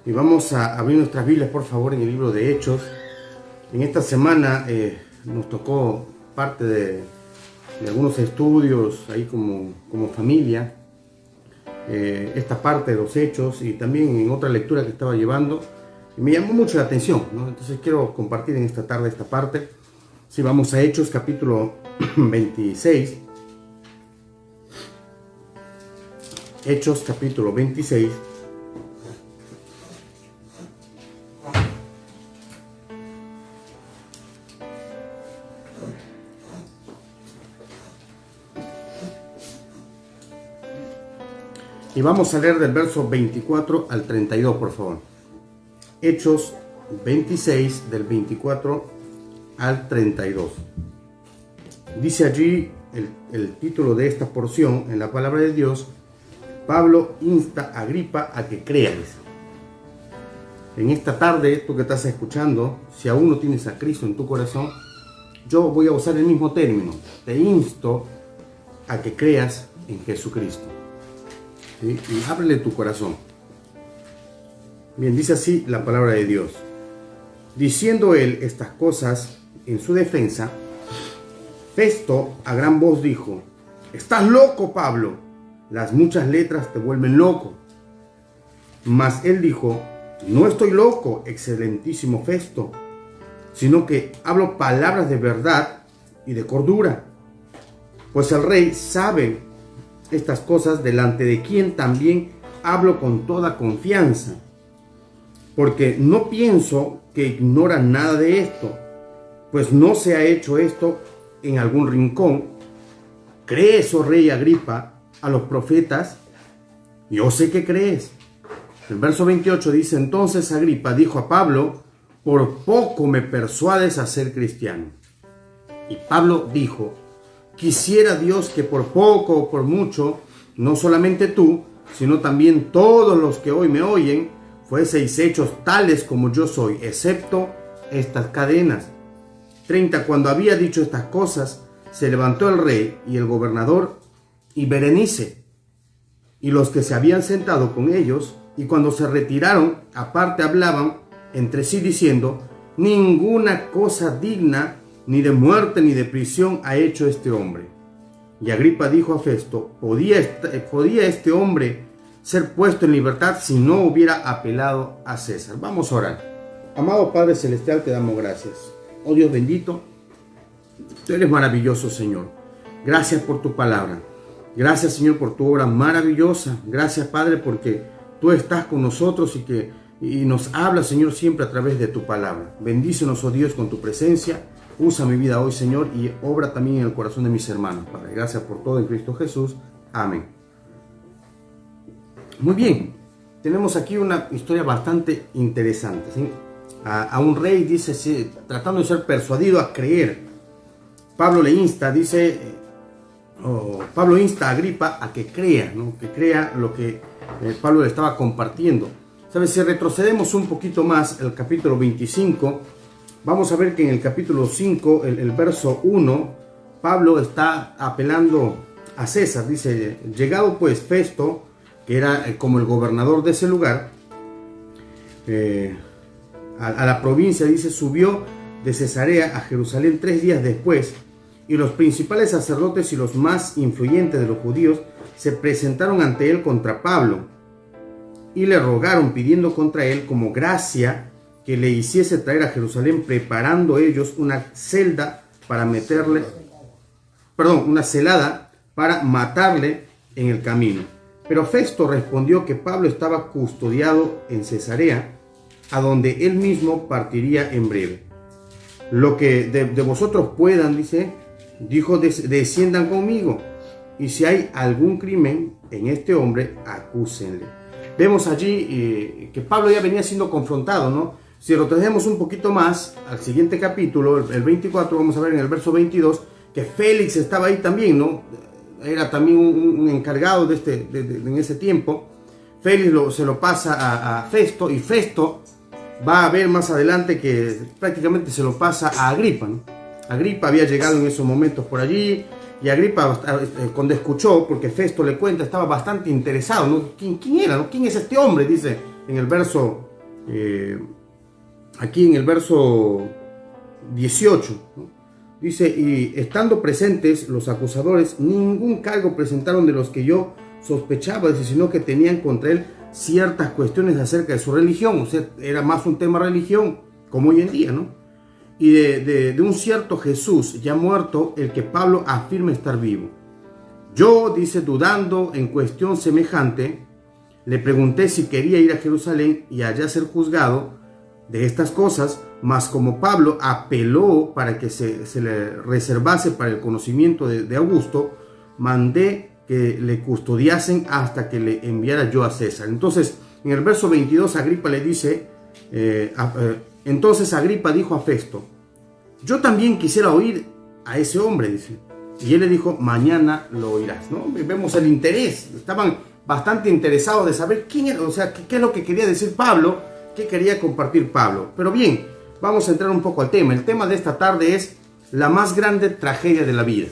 Y vamos a abrir nuestras Biblias, por favor, en el libro de Hechos. En esta semana nos tocó parte de algunos estudios ahí como familia, esta parte de los Hechos, y también en otra lectura que estaba llevando. Y me llamó mucho la atención, ¿no? Entonces quiero compartir en esta tarde esta parte. Sí, vamos a Hechos capítulo 26. Hechos capítulo 26. Y vamos a leer del verso 24 al 32, por favor. Hechos 26, del 24 al 32. Dice allí el título de esta porción en la palabra de Dios: Pablo insta a Agripa a que crea. En esta tarde, tú que estás escuchando, si aún no tienes a Cristo en tu corazón, yo voy a usar el mismo término. Te insto a que creas en Jesucristo. ¿Sí? Y ábrele tu corazón. Bien, dice así la palabra de Dios. Diciendo él estas cosas en su defensa, Festo a gran voz dijo: «¡Estás loco, Pablo! Las muchas letras te vuelven loco». Mas él dijo: «No estoy loco, excelentísimo Festo, sino que hablo palabras de verdad y de cordura. Pues el rey sabe estas cosas, delante de quien también hablo con toda confianza, porque no pienso que ignora nada de esto, pues no se ha hecho esto en algún rincón. ¿Crees, oh rey Agripa, a los profetas? Yo sé que crees». El verso 28 dice: «Entonces Agripa dijo a Pablo: por poco me persuades a ser cristiano». Y Pablo dijo: «Quisiera Dios que por poco o por mucho, no solamente tú, sino también todos los que hoy me oyen, fueseis hechos tales como yo soy, excepto estas cadenas». 30. Cuando había dicho estas cosas, se levantó el rey y el gobernador y Berenice y los que se habían sentado con ellos, y cuando se retiraron aparte hablaban entre sí diciendo: «Ninguna cosa digna ni de muerte ni de prisión ha hecho este hombre». Y Agripa dijo a Festo: ¿Podía este hombre ser puesto en libertad si no hubiera apelado a César? Vamos a orar. Amado Padre Celestial, te damos gracias. Oh Dios bendito, tú eres maravilloso, Señor. Gracias por tu palabra. Gracias, Señor, por tu obra maravillosa. Gracias, Padre, porque tú estás con nosotros y nos hablas, Señor, siempre a través de tu palabra. Bendícenos, oh Dios, con tu presencia. Usa mi vida hoy, Señor, y obra también en el corazón de mis hermanos, Padre. Gracias por todo en Cristo Jesús. Amén. Muy bien. Tenemos aquí una historia bastante interesante, ¿sí? A un rey, dice, sí, tratando de ser persuadido a creer. Pablo le insta, Pablo insta a Agripa a que crea, ¿no? Que crea lo que Pablo le estaba compartiendo. ¿Sabes? Si retrocedemos un poquito más, el capítulo 25, vamos a ver que en el capítulo 5, el verso 1, Pablo está apelando a César. Dice: «Llegado pues Festo, que era como el gobernador de ese lugar, a la provincia, dice, subió de Cesarea a Jerusalén 3 días después, y los principales sacerdotes y los más influyentes de los judíos se presentaron ante él contra Pablo, y le rogaron, pidiendo contra él como gracia que le hiciese traer a Jerusalén, preparando ellos una celada para matarle en el camino. Pero Festo respondió que Pablo estaba custodiado en Cesarea, a donde él mismo partiría en breve. Lo que de vosotros puedan, dijo, desciendan conmigo, y si hay algún crimen en este hombre, acúsenle». Vemos allí que Pablo ya venía siendo confrontado, ¿no? Si retrocedemos un poquito más al siguiente capítulo, el 24, vamos a ver en el verso 22, que Félix estaba ahí también, ¿no? Era también un encargado en ese tiempo. Félix se lo pasa a Festo, y Festo va a ver más adelante que prácticamente se lo pasa a Agripa, ¿no? Agripa había llegado en esos momentos por allí, y Agripa, cuando escuchó, porque Festo le cuenta, estaba bastante interesado, ¿no? ¿Quién era, no? ¿Quién es este hombre? Dice en el verso aquí en el verso 18, ¿no? Dice, y estando presentes los acusadores, ningún cargo presentaron de los que yo sospechaba, sino que tenían contra él ciertas cuestiones acerca de su religión. O sea, era más un tema religión, como hoy en día, ¿no? Y de un cierto Jesús ya muerto, el que Pablo afirma estar vivo. Yo, dice, dudando en cuestión semejante, le pregunté si quería ir a Jerusalén y allá ser juzgado de estas cosas, mas como Pablo apeló para que se le reservase para el conocimiento de Augusto, mandé que le custodiasen hasta que le enviara yo a César. Entonces, en el verso 22, Agripa le dice, entonces Agripa dijo a Festo, yo también quisiera oír a ese hombre, dice. Y él le dijo, mañana lo oirás, ¿no? Vemos el interés, estaban bastante interesados de saber quién era, o sea, qué es lo que quería decir Pablo, qué quería compartir Pablo. Pero bien, vamos a entrar un poco al tema. El tema de esta tarde es la más grande tragedia de la vida.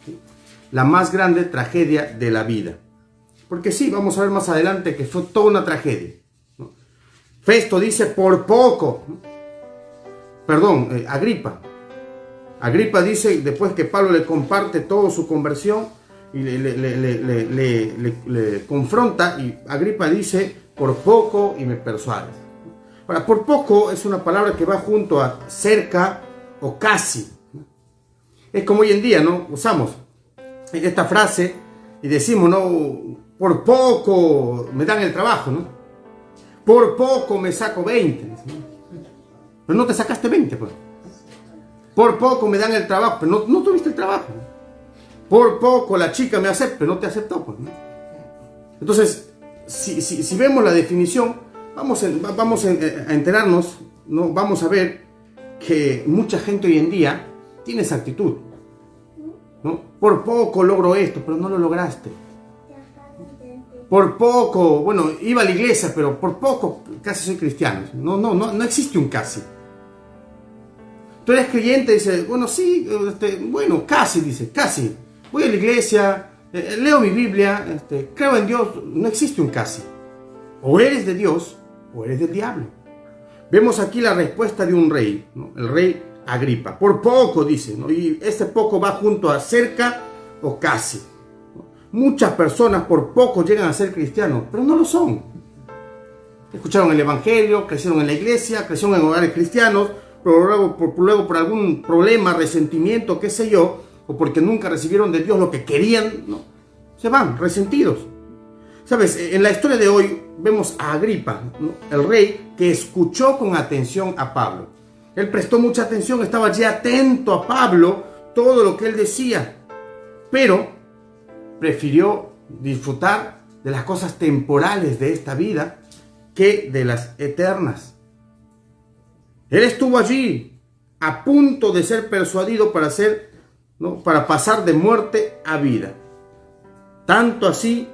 ¿Sí? La más grande tragedia de la vida. Porque sí, vamos a ver más adelante que fue toda una tragedia, ¿no? Festo dice, por poco, ¿no? Perdón, Agripa dice, después que Pablo le comparte toda su conversión y le confronta, y Agripa dice, por poco y me persuades. Ahora, por poco es una palabra que va junto a cerca o casi. Es como hoy en día, ¿no? Usamos esta frase y decimos, ¿no? Por poco me dan el trabajo, ¿no? Por poco me saco 20. ¿No? Pero no te sacaste 20, pues. Por poco me dan el trabajo, pero no tuviste el trabajo. Por poco la chica me acepta, pero no te aceptó, pues, ¿no? Entonces, si vemos la definición, vamos a enterarnos, ¿no? Vamos a ver que mucha gente hoy en día tiene esa actitud, ¿no? Por poco logro esto, pero no lo lograste. Por poco, bueno, iba a la iglesia, pero por poco casi soy cristiano. No existe un casi. Tú eres creyente, dice, bueno, sí, bueno, casi, dice, casi. Voy a la iglesia, leo mi Biblia, creo en Dios, no existe un casi. O eres de Dios o eres del diablo. Vemos aquí la respuesta de un rey, ¿no? El rey Agripa. Por poco, dice, ¿no? Y este poco va junto a cerca o casi, ¿no? Muchas personas por poco llegan a ser cristianos, pero no lo son. Escucharon el evangelio, crecieron en la iglesia, crecieron en hogares cristianos, pero luego por algún problema, resentimiento, qué sé yo, o porque nunca recibieron de Dios lo que querían, ¿no? Se van resentidos. ¿Sabes? En la historia de hoy vemos a Agripa, ¿no? El rey que escuchó con atención a Pablo. Él prestó mucha atención, estaba allí atento a Pablo, todo lo que él decía, pero prefirió disfrutar de las cosas temporales de esta vida que de las eternas. Él estuvo allí a punto de ser persuadido para pasar de muerte a vida. Tanto así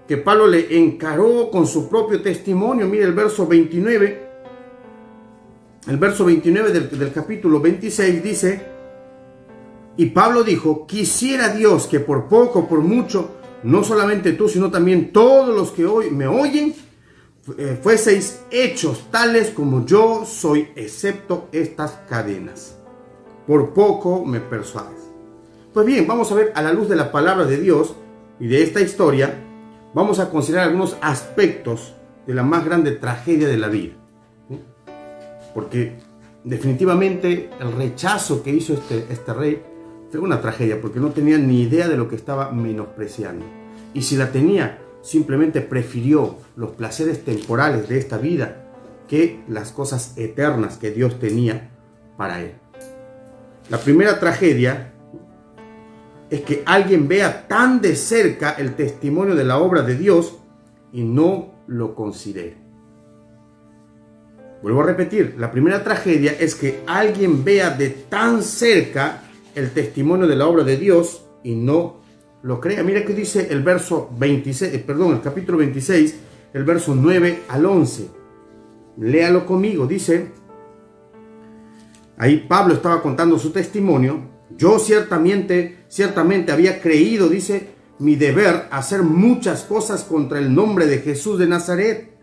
que Pablo le encaró con su propio testimonio. Mire el verso 29. El verso 29 del capítulo 26 dice, y Pablo dijo, quisiera Dios que por poco o por mucho, no solamente tú, sino también todos los que hoy me oyen, fueseis hechos tales como yo soy, excepto estas cadenas. Por poco me persuades. Pues bien, vamos a ver a la luz de la palabra de Dios y de esta historia, vamos a considerar algunos aspectos de la más grande tragedia de la vida. ¿Sí? Porque definitivamente el rechazo que hizo este rey fue una tragedia, porque no tenía ni idea de lo que estaba menospreciando. Y si la tenía, simplemente prefirió los placeres temporales de esta vida que las cosas eternas que Dios tenía para él. La primera tragedia es que alguien vea tan de cerca el testimonio de la obra de Dios y no lo considere. Vuelvo a repetir, la primera tragedia es que alguien vea de tan cerca el testimonio de la obra de Dios y no lo crea. Mira que dice el verso 26, el capítulo 26, el verso 9 al 11. Léalo conmigo, dice, ahí Pablo estaba contando su testimonio. Yo ciertamente había creído, dice, mi deber hacer muchas cosas contra el nombre de Jesús de Nazaret.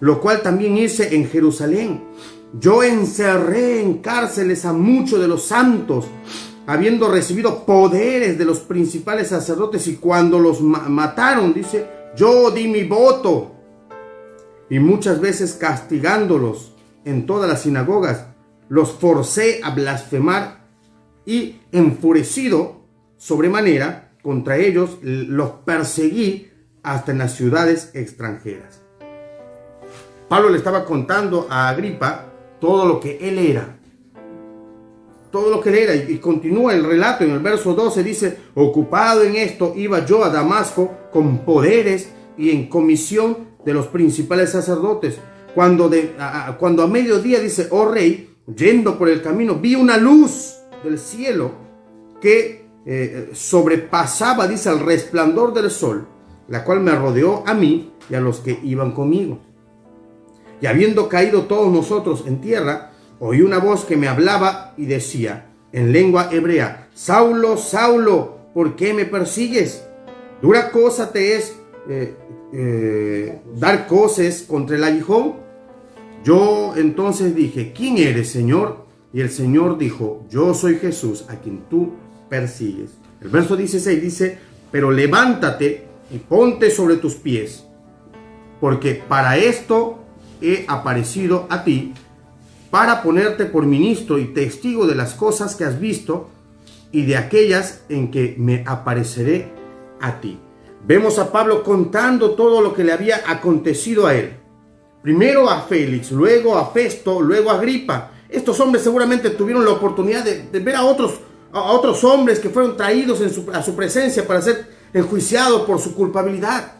lo cual también hice en Jerusalén. Yo encerré en cárceles a muchos de los santos, habiendo recibido poderes de los principales sacerdotes, y cuando los mataron, dice, yo di mi voto. Y muchas veces castigándolos en todas las sinagogas, los forcé a blasfemar, y enfurecido sobremanera contra ellos, los perseguí hasta en las ciudades extranjeras. Pablo le estaba contando a Agripa todo lo que él era. Todo lo que él era. Y continúa el relato en el verso 12. Dice, ocupado en esto, iba yo a Damasco con poderes y en comisión de los principales sacerdotes. Cuando a mediodía, dice, oh rey, yendo por el camino, vi una luz del cielo que sobrepasaba, dice, el resplandor del sol, la cual me rodeó a mí y a los que iban conmigo. Y habiendo caído todos nosotros en tierra, oí una voz que me hablaba y decía, en lengua hebrea, Saulo, Saulo, ¿por qué me persigues? Dura cosa te es dar coces contra el aguijón. Yo entonces dije, ¿quién eres, Señor? Y el Señor dijo, yo soy Jesús, a quien tú persigues. El verso 16 dice, pero levántate y ponte sobre tus pies, porque para esto he aparecido a ti, para ponerte por ministro y testigo de las cosas que has visto y de aquellas en que me apareceré a ti. Vemos a Pablo contando todo lo que le había acontecido a él. Primero a Félix, luego a Festo, luego a Agripa. Estos hombres seguramente tuvieron la oportunidad de ver a otros hombres que fueron traídos a su presencia para ser enjuiciados por su culpabilidad.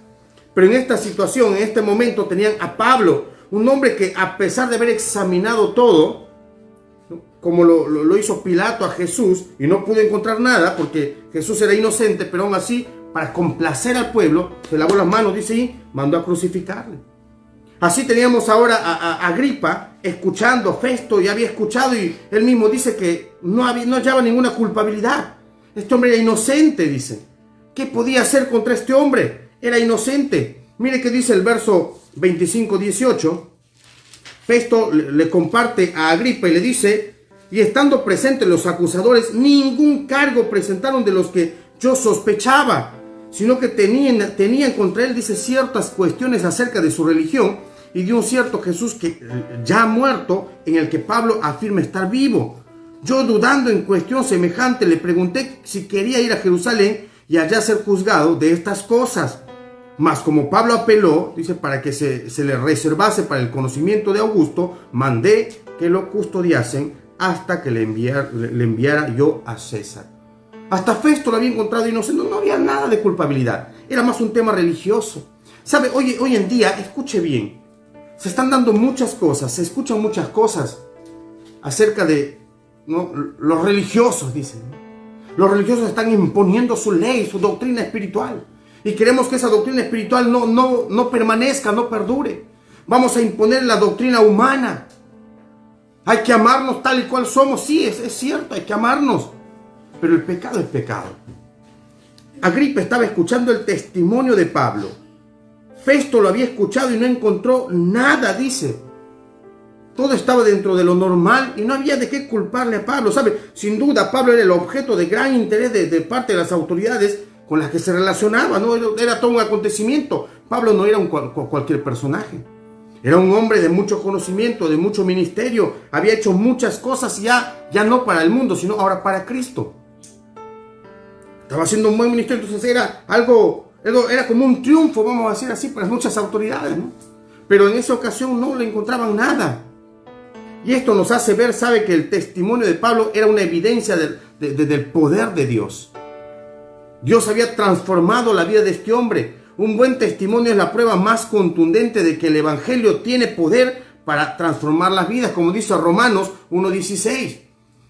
Pero en esta situación, en este momento, tenían a Pablo, un hombre que, a pesar de haber examinado todo, ¿no?, como lo hizo Pilato a Jesús, y no pudo encontrar nada porque Jesús era inocente, pero aún así, para complacer al pueblo, se lavó las manos, dice, y mandó a crucificarle. Así teníamos ahora a Agripa escuchando, Festo ya había escuchado, y él mismo dice que no hallaba ninguna culpabilidad. Este hombre era inocente, dice. ¿Qué podía hacer contra este hombre? Era inocente. Mire que dice el verso 25-18. Festo le comparte a Agripa y le dice, y estando presentes los acusadores, ningún cargo presentaron de los que yo sospechaba, sino que tenían contra él, dice, ciertas cuestiones acerca de su religión y de un cierto Jesús que ya ha muerto, en el que Pablo afirma estar vivo. Yo, dudando en cuestión semejante, le pregunté si quería ir a Jerusalén y allá ser juzgado de estas cosas. Mas como Pablo apeló, dice, para que se le reservase para el conocimiento de Augusto, mandé que lo custodiasen hasta que le enviara yo a César. Hasta Festo lo había encontrado inocente, no había nada de culpabilidad, era más un tema religioso. ¿Sabe? Hoy en día, escuche bien, se están dando muchas cosas, se escuchan muchas cosas acerca de, ¿no?, los religiosos, dicen. Los religiosos están imponiendo su ley, su doctrina espiritual. Y queremos que esa doctrina espiritual no permanezca, no perdure. Vamos a imponer la doctrina humana. Hay que amarnos tal y cual somos. Sí, es cierto, hay que amarnos. Pero el pecado es pecado. Agripa estaba escuchando el testimonio de Pablo. Festo lo había escuchado y no encontró nada, dice. Todo estaba dentro de lo normal y no había de qué culparle a Pablo. ¿Sabe? Sin duda, Pablo era el objeto de gran interés de parte de las autoridades con las que se relacionaba, ¿no? Era todo un acontecimiento. Pablo no era cualquier personaje. Era un hombre de mucho conocimiento, de mucho ministerio. Había hecho muchas cosas ya no para el mundo, sino ahora para Cristo. Estaba haciendo un buen ministerio, entonces era como un triunfo, vamos a decir así, para muchas autoridades, ¿no? Pero en esa ocasión no le encontraban nada. Y esto nos hace ver, sabe, que el testimonio de Pablo era una evidencia del poder de Dios. Dios había transformado la vida de este hombre. Un buen testimonio es la prueba más contundente de que el Evangelio tiene poder para transformar las vidas, como dice Romanos 1:16.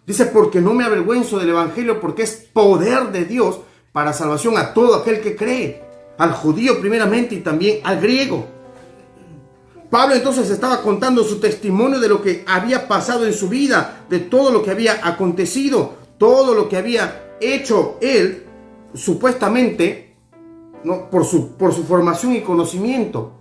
Dice, porque no me avergüenzo del Evangelio, porque es poder de Dios para salvación a todo aquel que cree, al judío primeramente y también al griego. Pablo entonces estaba contando su testimonio de lo que había pasado en su vida, de todo lo que había acontecido, todo lo que había hecho él, supuestamente, ¿no?, por su formación y conocimiento.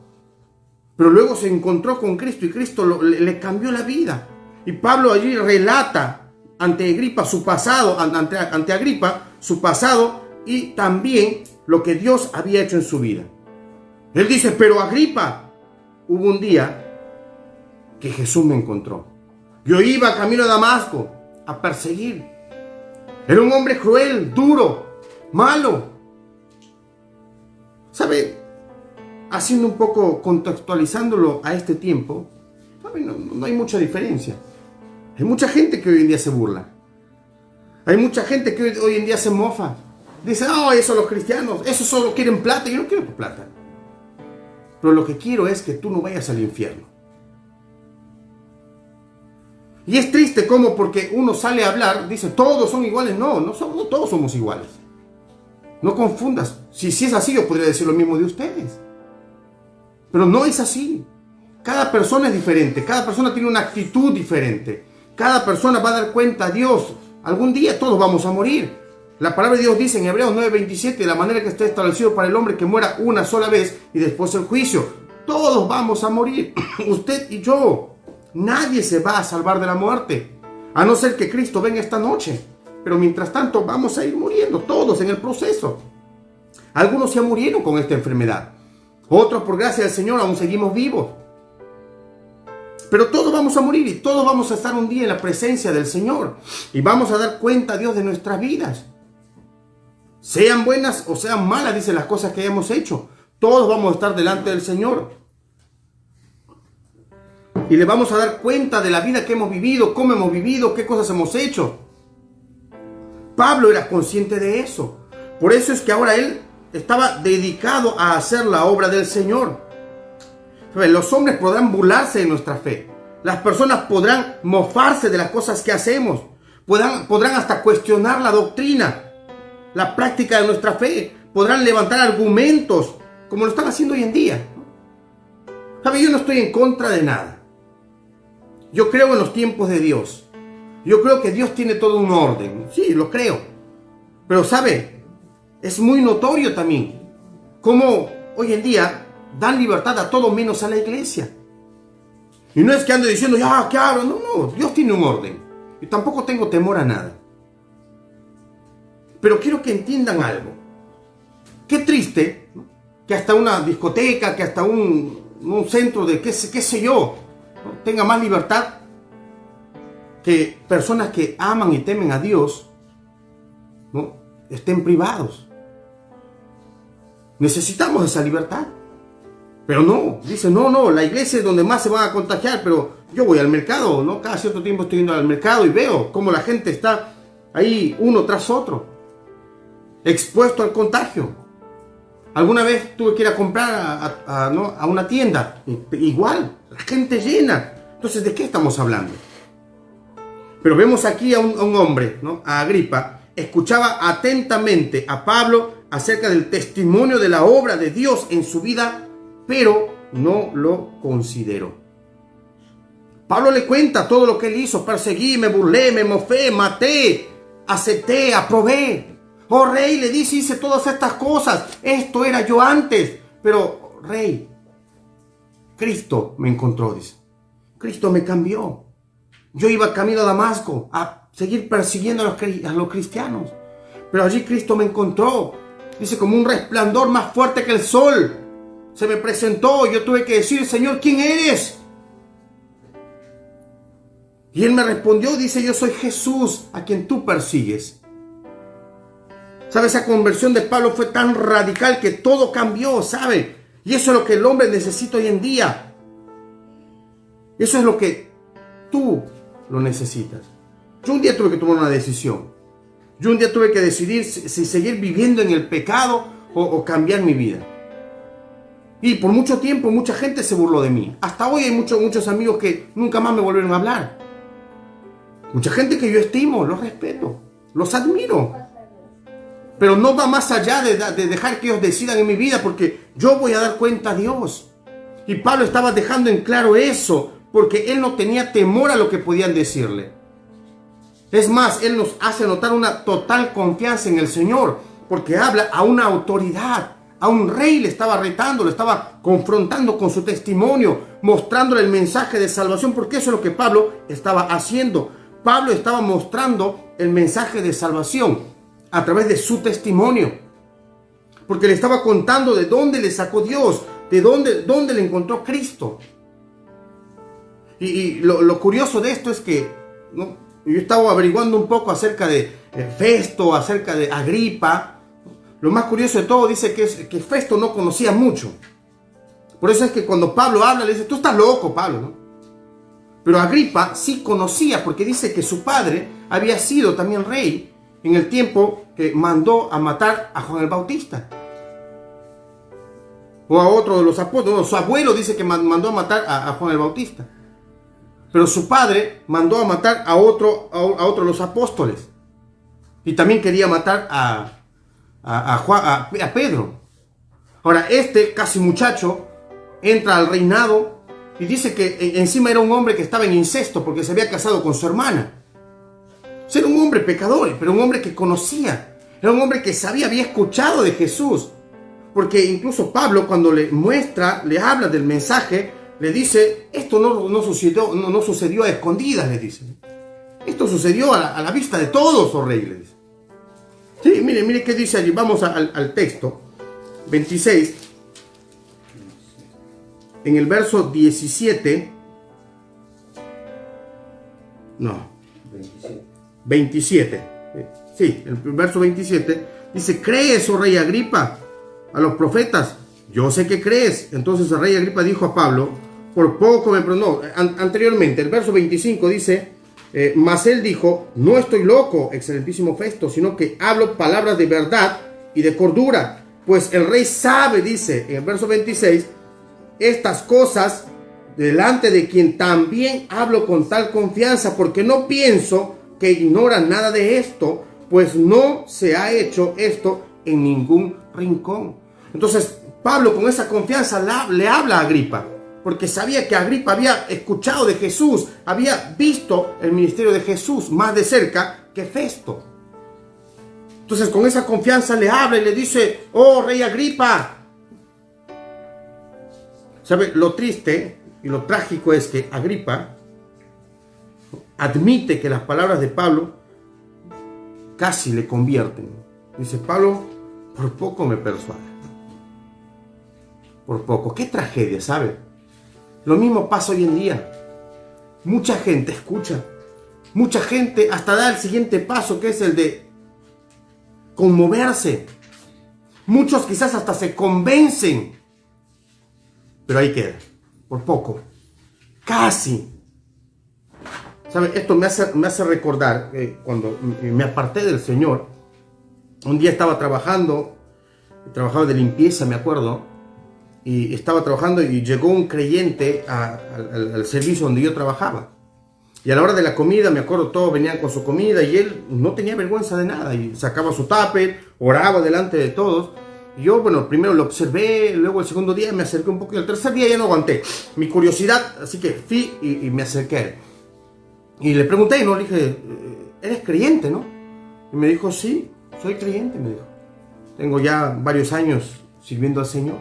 pero luego se encontró con Cristo y Cristo le cambió la vida. Y Pablo allí relata ante Agripa su pasado, ante Agripa su pasado y también lo que Dios había hecho en su vida. Él dice, pero Agripa, hubo un día que Jesús me encontró. Yo iba camino a Damasco a perseguir. Era un hombre cruel, duro, malo. ¿Sabe? Haciendo un poco, contextualizándolo a este tiempo, ¿sabe? No hay mucha diferencia. Hay mucha gente que hoy en día se burla. Hay mucha gente que hoy en día se mofa. Dice, oh, eso los cristianos, esos solo quieren plata. Yo no quiero tu plata. Pero lo que quiero es que tú no vayas al infierno. Y es triste como porque uno sale a hablar, dice, todos son iguales. No todos somos iguales. No confundas. Si es así, yo podría decir lo mismo de ustedes. Pero no es así. Cada persona es diferente. Cada persona tiene una actitud diferente. Cada persona va a dar cuenta a Dios. Algún día todos vamos a morir. La palabra de Dios dice en Hebreos 9:27, de la manera que está establecido para el hombre que muera una sola vez y después el juicio. Todos vamos a morir. Usted y yo. Nadie se va a salvar de la muerte. A no ser que Cristo venga esta noche. Pero mientras tanto vamos a ir muriendo todos en el proceso. Algunos ya murieron con esta enfermedad. Otros por gracia del Señor aún seguimos vivos. Pero todos vamos a morir y todos vamos a estar un día en la presencia del Señor. Y vamos a dar cuenta a Dios de nuestras vidas. Sean buenas o sean malas, dice las cosas que hayamos hecho. Todos vamos a estar delante del Señor. Y le vamos a dar cuenta de la vida que hemos vivido, cómo hemos vivido, qué cosas hemos hecho. Pablo era consciente de eso. Por eso es que ahora él estaba dedicado a hacer la obra del Señor. Los hombres podrán burlarse de nuestra fe. Las personas podrán mofarse de las cosas que hacemos. Podrán hasta cuestionar la doctrina, la práctica de nuestra fe. Podrán levantar argumentos, como lo están haciendo hoy en día. ¿Sabe? Yo no estoy en contra de nada. Yo creo en los tiempos de Dios. Yo creo que Dios tiene todo un orden. Sí, lo creo. Pero, ¿sabe? Es muy notorio también cómo hoy en día dan libertad a todo menos a la iglesia. Y no es que ando diciendo, ya, ¿qué hago? No, Dios tiene un orden. Y tampoco tengo temor a nada. Pero quiero que entiendan algo. Qué triste, ¿no?, que hasta una discoteca, que hasta un centro de qué sé yo, ¿no?, tenga más libertad que personas que aman y temen a Dios, ¿no?, estén privados. Necesitamos esa libertad. Pero no, dice, no, la iglesia es donde más se van a contagiar, pero yo voy al mercado, ¿no? Cada cierto tiempo estoy yendo al mercado y veo cómo la gente está ahí uno tras otro, expuesto al contagio. Alguna vez tuve que ir a comprar a una tienda, igual, la gente llena. Entonces, ¿de qué estamos hablando? Pero vemos aquí a un hombre, ¿no?, a Agripa, escuchaba atentamente a Pablo acerca del testimonio de la obra de Dios en su vida, pero no lo consideró. Pablo le cuenta todo lo que él hizo: perseguí, me burlé, me mofé, maté, acepté, aprobé. Oh rey, le dice, hice todas estas cosas. Esto era yo antes. Pero rey, Cristo me encontró, dice. Cristo me cambió. Yo iba camino a Damasco a seguir persiguiendo a los cristianos. Pero allí Cristo me encontró. Dice, como un resplandor más fuerte que el sol. Se me presentó y yo tuve que decir, Señor, ¿quién eres? Y él me respondió, dice, yo soy Jesús, a quien tú persigues. ¿Sabe? Esa conversión de Pablo fue tan radical que todo cambió, ¿sabe? Y eso es lo que el hombre necesita hoy en día. Eso es lo que tú lo necesitas. Yo un día tuve que tomar una decisión. Yo un día tuve que decidir si seguir viviendo en el pecado o cambiar mi vida. Y por mucho tiempo mucha gente se burló de mí. Hasta hoy hay muchos amigos que nunca más me volvieron a hablar. Mucha gente que yo estimo, los respeto, los admiro. Pero no va más allá de dejar que ellos decidan en mi vida, porque yo voy a dar cuenta a Dios. Y Pablo estaba dejando en claro eso, porque él no tenía temor a lo que podían decirle. Es más, él nos hace notar una total confianza en el Señor, porque habla a una autoridad, A un rey le estaba retando, le estaba confrontando con su testimonio, mostrándole el mensaje de salvación, porque eso es lo que Pablo estaba haciendo. Pablo estaba mostrando el mensaje de salvación a través de su testimonio, porque le estaba contando de dónde le sacó Dios, de dónde le encontró Cristo. Y lo curioso de esto es que, ¿no?, yo estaba averiguando un poco acerca de Festo, acerca de Agripa. Lo más curioso de todo dice que Festo no conocía mucho. Por eso es que cuando Pablo habla, le dice, tú estás loco, Pablo, ¿no? Pero Agripa sí conocía, porque dice que su padre había sido también rey en el tiempo que mandó a matar a Juan el Bautista. O a otro de los apóstoles. No, su abuelo dice que mandó a matar a Juan el Bautista. Pero su padre mandó a matar a otro de los apóstoles. Y también quería matar a Pedro. Ahora, casi muchacho, entra al reinado y dice que encima era un hombre que estaba en incesto porque se había casado con su hermana. O sea, era un hombre pecador, pero un hombre que conocía. Era un hombre que sabía, había escuchado de Jesús. Porque incluso Pablo, cuando le habla del mensaje, le dice, esto no sucedió a escondidas, le dice. Esto sucedió a la vista de todos, oh rey, le dice. Sí, mire qué dice allí. Vamos al texto 26. En el verso 17. No. 27. Sí, el verso 27. Dice, ¿crees, oh rey Agripa, a los profetas? Yo sé que crees. Entonces el rey Agripa dijo a Pablo, por poco me pronunció. Anteriormente, el verso 25 dice, mas él dijo, no estoy loco, excelentísimo Festo, sino que hablo palabras de verdad y de cordura. Pues el rey sabe, dice en el verso 26, estas cosas delante de quien también hablo con tal confianza, porque no pienso que ignora nada de esto, pues no se ha hecho esto en ningún rincón. Entonces Pablo con esa confianza le habla a Agripa, porque sabía que Agripa había escuchado de Jesús, había visto el ministerio de Jesús más de cerca que Festo. Entonces con esa confianza le habla y le dice, oh rey Agripa. ¿Sabe? Lo triste y lo trágico es que Agripa admite que las palabras de Pablo casi le convierten. Dice, Pablo, por poco me persuade. Por poco. Qué tragedia, ¿sabe? Lo mismo pasa hoy en día. Mucha gente escucha. Mucha gente hasta da el siguiente paso, que es el de conmoverse. Muchos quizás hasta se convencen. Pero ahí queda. Por poco. Casi. ¿Sabe? Esto me hace recordar cuando me aparté del Señor. Un día estaba trabajaba de limpieza, me acuerdo. Y estaba trabajando y llegó un creyente al servicio donde yo trabajaba. Y a la hora de la comida, me acuerdo, todos venían con su comida y él no tenía vergüenza de nada. Y sacaba su tupper, oraba delante de todos. Y yo, bueno, primero lo observé, luego el segundo día me acerqué un poco. Y el tercer día ya no aguanté mi curiosidad, así que fui y me acerqué a él. Y le pregunté, ¿no? Le dije, ¿eres creyente, no? Y me dijo, sí, soy creyente, me dijo. Tengo ya varios años sirviendo al Señor.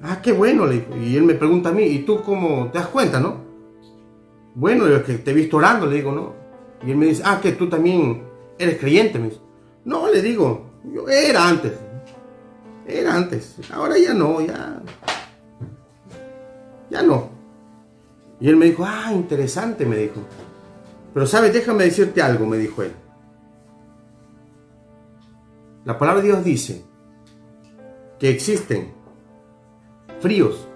Ah, qué bueno, le dijo. Y él me pregunta a mí, ¿y tú cómo te das cuenta, no? Bueno, es que te he visto orando, le digo, ¿no? Y él me dice, ah, que tú también eres creyente, me dice. No, le digo, yo era antes, ahora ya no, ya no. Y él me dijo, ah, interesante, me dijo. Pero sabes, déjame decirte algo, me dijo él. La palabra de Dios dice que existen fríos,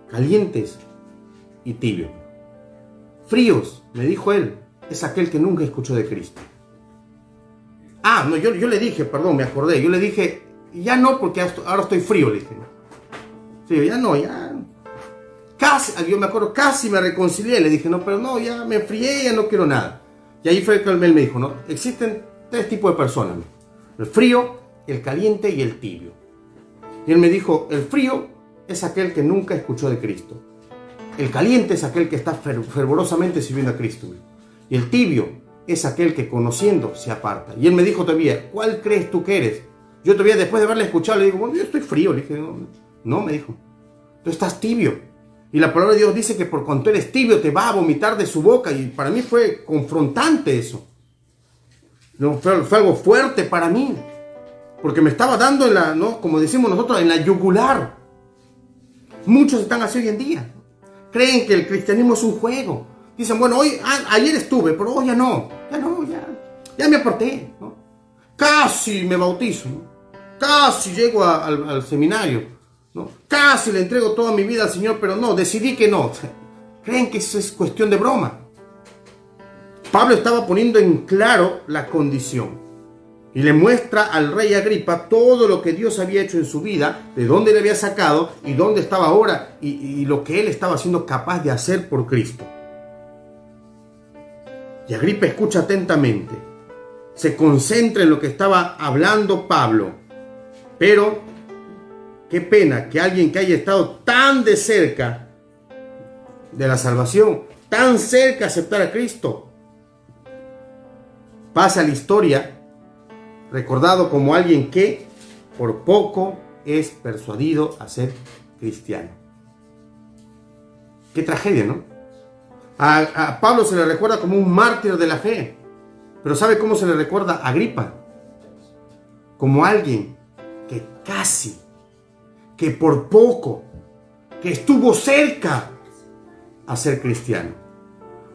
calientes y tibios. Fríos, me dijo él, es aquel que nunca escuchó de Cristo. Ah, no, yo le dije, perdón, me acordé, yo le dije, ya no, porque ahora estoy frío, le dije. Sí, ya no, ya. Casi, yo me acuerdo, casi me reconcilié, le dije, no, pero no, ya me enfrié, ya no quiero nada. Y ahí fue que él me dijo, no, existen tres tipos de personas, ¿no? El frío, el caliente y el tibio. Y él me dijo, el frío es aquel que nunca escuchó de Cristo. El caliente es aquel que está fervorosamente sirviendo a Cristo. Y el tibio es aquel que conociendo se aparta. Y él me dijo todavía, ¿cuál crees tú que eres? Yo todavía después de haberle escuchado le digo, bueno, yo estoy frío. Le dije, no, me dijo, tú estás tibio. Y la palabra de Dios dice que por cuanto eres tibio te va a vomitar de su boca. Y para mí fue confrontante eso. No, fue algo fuerte para mí. Porque me estaba dando en la, ¿no? Como decimos nosotros, en la yugular. Muchos están así hoy en día. Creen que el cristianismo es un juego. Dicen, bueno, ayer estuve, pero hoy ya no. Ya me aparté, ¿no? Casi me bautizo, ¿no? Casi llego al seminario, ¿no? Casi le entrego toda mi vida al Señor, pero no, decidí que no. Creen que eso es cuestión de broma. Pablo estaba poniendo en claro la condición y le muestra al rey Agripa todo lo que Dios había hecho en su vida, de dónde le había sacado y dónde estaba ahora y lo que él estaba siendo capaz de hacer por Cristo. Y Agripa escucha atentamente, se concentra en lo que estaba hablando Pablo, pero qué pena que alguien que haya estado tan de cerca de la salvación, tan cerca de aceptar a Cristo, pasa a la historia recordado como alguien que por poco es persuadido a ser cristiano. Qué tragedia, ¿no? A Pablo se le recuerda como un mártir de la fe, pero ¿sabe cómo se le recuerda a Agripa? Como alguien que casi, que por poco, que estuvo cerca a ser cristiano.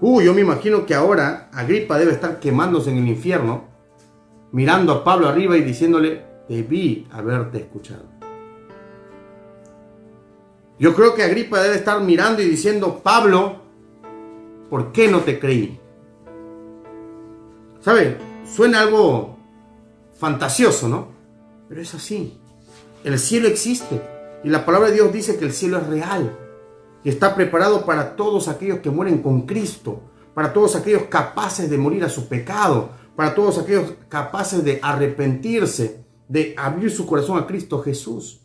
Yo me imagino que ahora Agripa debe estar quemándose en el infierno, mirando a Pablo arriba y diciéndole, debí haberte escuchado. Yo creo que Agripa debe estar mirando y diciendo, Pablo, ¿por qué no te creí? ¿Sabe? Suena algo fantasioso, ¿no? Pero es así. El cielo existe y la palabra de Dios dice que el cielo es real y está preparado para todos aquellos que mueren con Cristo, para todos aquellos capaces de morir a su pecado, para todos aquellos capaces de arrepentirse, de abrir su corazón a Cristo Jesús.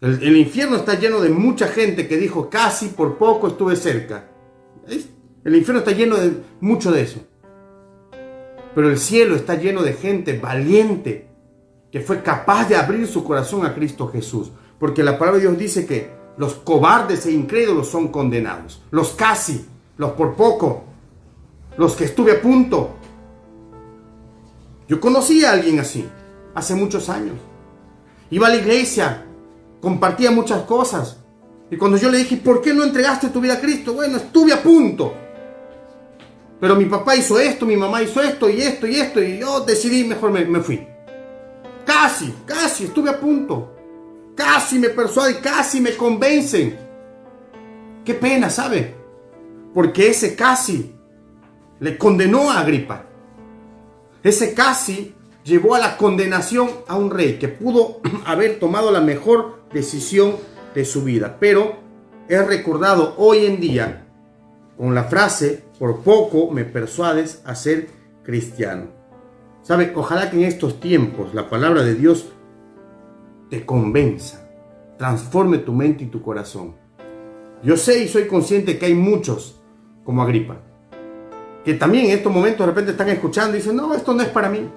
El infierno está lleno de mucha gente que dijo, casi por poco estuve cerca. El infierno está lleno de mucho de eso. Pero el cielo está lleno de gente valiente que fue capaz de abrir su corazón a Cristo Jesús. Porque la palabra de Dios dice que los cobardes e incrédulos son condenados. Los casi, los por poco, los que estuve a punto. Yo conocí a alguien así hace muchos años. Iba a la iglesia, compartía muchas cosas. Y cuando yo le dije, ¿por qué no entregaste tu vida a Cristo? Bueno, estuve a punto. Pero mi papá hizo esto, mi mamá hizo esto, y yo decidí, mejor me fui. Casi, estuve a punto. Casi me persuaden, casi me convencen. Qué pena, ¿sabe? Porque ese casi le condenó a Agripa. Ese casi llevó a la condenación a un rey que pudo haber tomado la mejor decisión de su vida. Pero es recordado hoy en día con la frase, por poco me persuades a ser cristiano. ¿Sabe? Ojalá que en estos tiempos la palabra de Dios te convenza, transforme tu mente y tu corazón. Yo sé y soy consciente que hay muchos como Agripa, que también en estos momentos de repente están escuchando y dicen, no, esto no es para mí.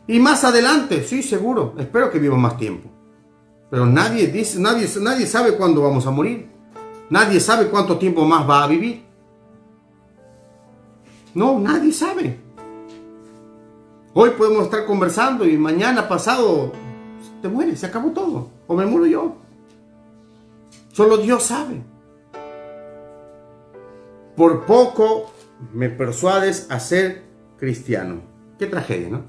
Y más adelante, sí, seguro, espero que vivan más tiempo. Pero nadie sabe cuándo vamos a morir. Nadie sabe cuánto tiempo más va a vivir. No, nadie sabe. Hoy podemos estar conversando y mañana pasado te mueres, se acabó todo. O me muero yo. Solo Dios sabe. Por poco me persuades a ser cristiano. Qué tragedia, ¿no?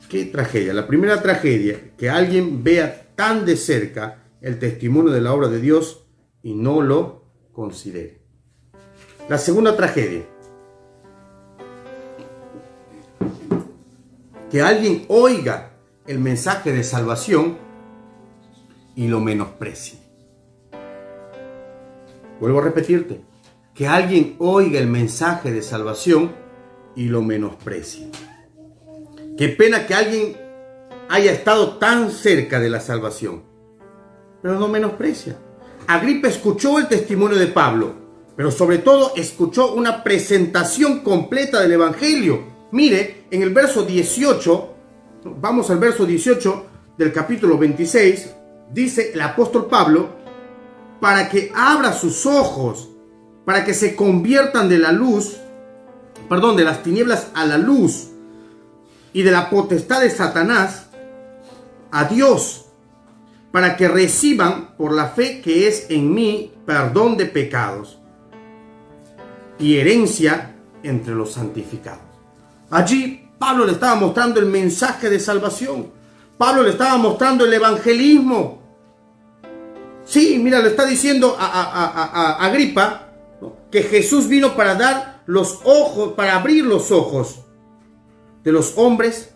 Qué tragedia. La primera tragedia, que alguien vea tan de cerca el testimonio de la obra de Dios y no lo considere. La segunda tragedia, que alguien oiga el mensaje de salvación y lo menosprecie. Vuelvo a repetirte, que alguien oiga el mensaje de salvación y lo menosprecie. Qué pena que alguien haya estado tan cerca de la salvación, pero no menosprecia. Agripa escuchó el testimonio de Pablo, pero sobre todo escuchó una presentación completa del Evangelio Mire, en el verso 18, vamos al verso 18 del capítulo 26, dice el apóstol Pablo, para que abra sus ojos, para que se conviertan de la luz, de las tinieblas a la luz, y de la potestad de Satanás a Dios, para que reciban por la fe que es en mí perdón de pecados y herencia entre los santificados. Allí Pablo le estaba mostrando el mensaje de salvación. Pablo le estaba mostrando el evangelismo. Sí, mira, le está diciendo a Agripa, ¿no?, que Jesús vino para dar los ojos, para abrir los ojos de los hombres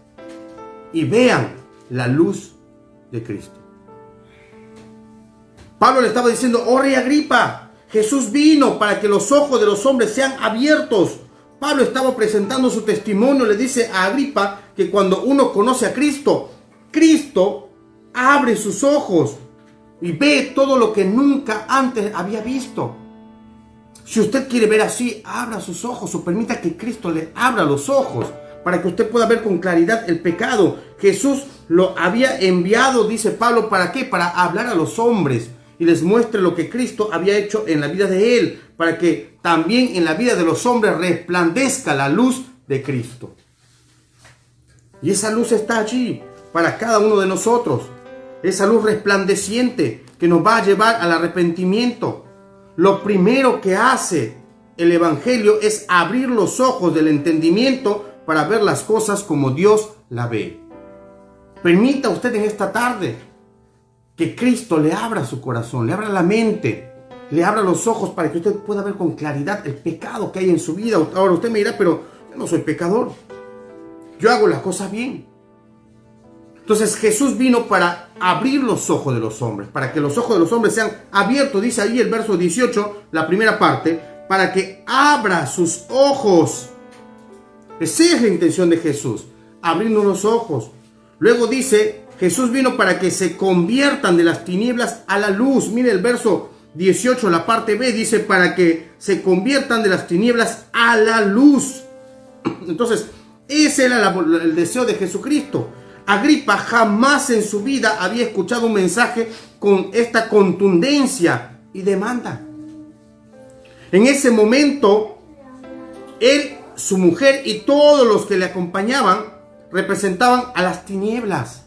y vean la luz de Cristo. Pablo le estaba diciendo, oh rey Agripa, Jesús vino para que los ojos de los hombres sean abiertos. Pablo estaba presentando su testimonio, le dice a Agripa que cuando uno conoce a Cristo, Cristo abre sus ojos y ve todo lo que nunca antes había visto. Si usted quiere ver así, abra sus ojos o permita que Cristo le abra los ojos para que usted pueda ver con claridad el pecado. Jesús lo había enviado, dice Pablo, ¿para qué? Para hablar a los hombres y les muestre lo que Cristo había hecho en la vida de él, para que también en la vida de los hombres resplandezca la luz de Cristo. Y esa luz está allí para cada uno de nosotros. Esa luz resplandeciente que nos va a llevar al arrepentimiento. Lo primero que hace el Evangelio es abrir los ojos del entendimiento para ver las cosas como Dios la ve. Permita usted en esta tarde que Cristo le abra su corazón, le abra la mente, le abra los ojos para que usted pueda ver con claridad el pecado que hay en su vida. Ahora usted me dirá, pero yo no soy pecador. Yo hago las cosas bien. Entonces Jesús vino para abrir los ojos de los hombres, para que los ojos de los hombres sean abiertos, dice ahí el verso 18, la primera parte, para que abra sus ojos. Esa es la intención de Jesús, abrirnos los ojos. Luego dice, Jesús vino para que se conviertan de las tinieblas a la luz. Mire el verso 18, la parte B, dice, para que se conviertan de las tinieblas a la luz. Entonces, ese era el deseo de Jesucristo. Agripa jamás en su vida había escuchado un mensaje con esta contundencia y demanda. En ese momento, él, su mujer y todos los que le acompañaban representaban a las tinieblas.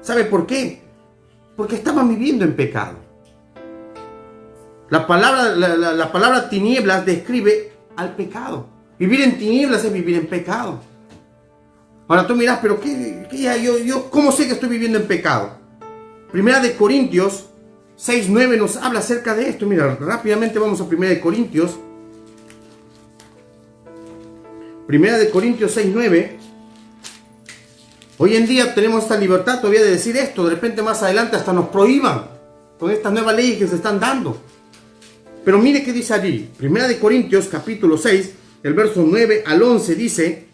¿Sabe por qué? Porque estaban viviendo en pecado. La palabra tinieblas describe al pecado. Vivir en tinieblas es vivir en pecado. Ahora tú mirás, pero yo ¿cómo sé que estoy viviendo en pecado? Primera de Corintios 6:9 nos habla acerca de esto. Mira, rápidamente vamos a Primera de Corintios. Primera de Corintios 6:9. Hoy en día tenemos esta libertad todavía de decir esto. De repente más adelante hasta nos prohíban con estas nuevas leyes que se están dando. Pero mire qué dice allí. Primera de Corintios capítulo 6, el verso 9 al 11 dice: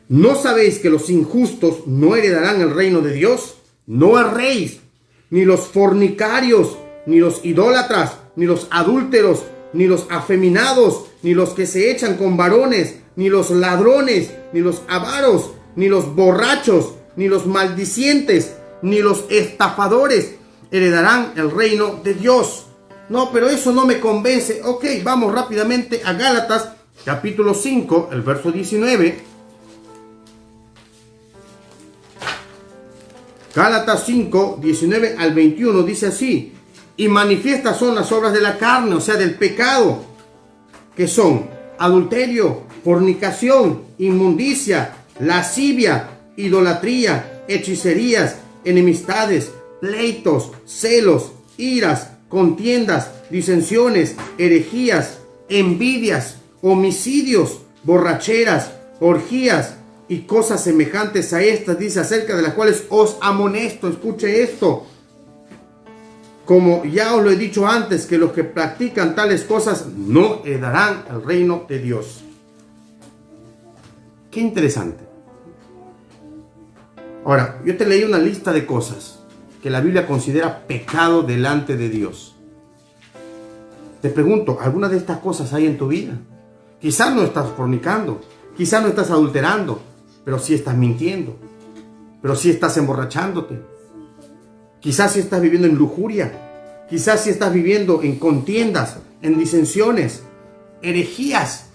¿no sabéis que los injustos no heredarán el reino de Dios? No erréis, ni los fornicarios, ni los idólatras, ni los adúlteros, ni los afeminados, ni los que se echan con varones, ni los ladrones, ni los avaros, ni los borrachos, ni los maldicientes, ni los estafadores heredarán el reino de Dios. No, pero eso no me convence. Ok, vamos rápidamente a Gálatas capítulo 5, el verso 19. Gálatas 5, 19 al 21 dice así: y manifiestas son las obras de la carne, o sea, del pecado, que son adulterio, fornicación, inmundicia, lascivia, idolatría, hechicerías, enemistades, pleitos, celos, iras, contiendas, disensiones, herejías, envidias, homicidios, borracheras, orgías y cosas semejantes a estas, dice, acerca de las cuales os amonesto. Escuche esto. Como ya os lo he dicho antes, que los que practican tales cosas no heredarán el reino de Dios. Qué interesante. Ahora, yo te leí una lista de cosas que la Biblia considera pecado delante de Dios. Te pregunto, ¿alguna de estas cosas hay en tu vida? Quizás no estás fornicando, Quizás no estás adulterando, pero sí estás mintiendo, pero sí estás emborrachándote. Quizás sí estás viviendo en lujuria, quizás sí estás viviendo en contiendas, en disensiones, herejías.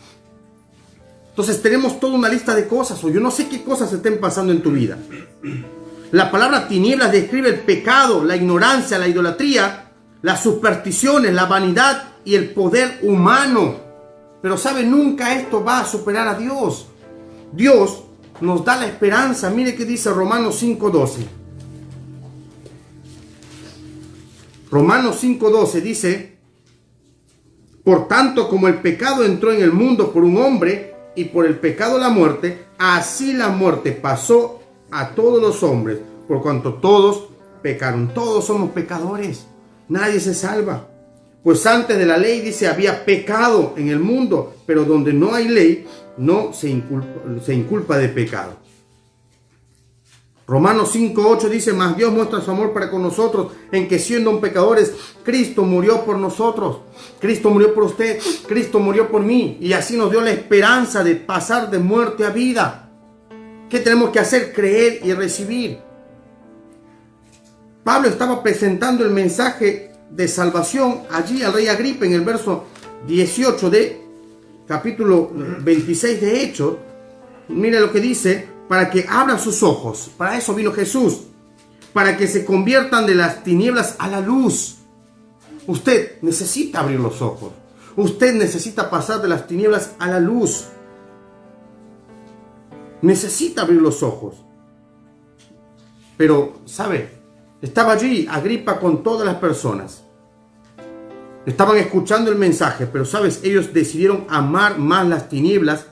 Entonces tenemos toda una lista de cosas, o yo no sé qué cosas estén pasando en tu vida. La palabra tinieblas describe el pecado, la ignorancia, la idolatría, las supersticiones, la vanidad y el poder humano. Pero sabe, nunca esto va a superar a Dios. Dios nos da la esperanza. Mire qué dice Romanos 5:12. Romanos 5:12 dice: por tanto, como el pecado entró en el mundo por un hombre, y por el pecado la muerte, así la muerte pasó a todos los hombres, por cuanto todos pecaron. Todos somos pecadores, nadie se salva. Pues antes de la ley, dice, había pecado en el mundo, pero donde no hay ley, no se inculpa de pecado. Romanos 5:8 dice: mas Dios muestra su amor para con nosotros, en que siendo aún pecadores, Cristo murió por nosotros. Cristo murió por usted, Cristo murió por mí, y así nos dio la esperanza de pasar de muerte a vida. ¿Qué tenemos que hacer? Creer y recibir. Pablo estaba presentando el mensaje de salvación allí al rey Agripa en el verso 18 de capítulo 26 de Hechos. Mira lo que dice: para que abran sus ojos. Para eso vino Jesús, para que se conviertan de las tinieblas a la luz. Usted necesita abrir los ojos. Usted necesita pasar de las tinieblas a la luz. Necesita abrir los ojos. Pero, ¿sabe? Estaba allí Agripa con todas las personas. Estaban escuchando el mensaje, pero, ¿sabes? Ellos decidieron amar más las tinieblas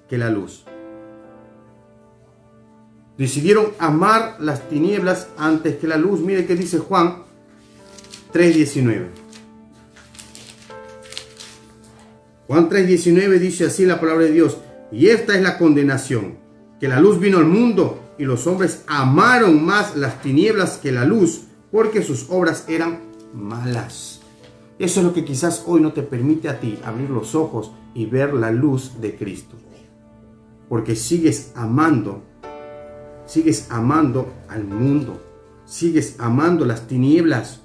que la luz. Decidieron amar las tinieblas antes que la luz. Mire qué dice Juan 3:19. Juan 3:19 dice así la palabra de Dios: y esta es la condenación, que la luz vino al mundo, y los hombres amaron más las tinieblas que la luz, porque sus obras eran malas. Eso es lo que quizás hoy no te permite a ti abrir los ojos y ver la luz de Cristo. Porque sigues amando al mundo, sigues amando las tinieblas.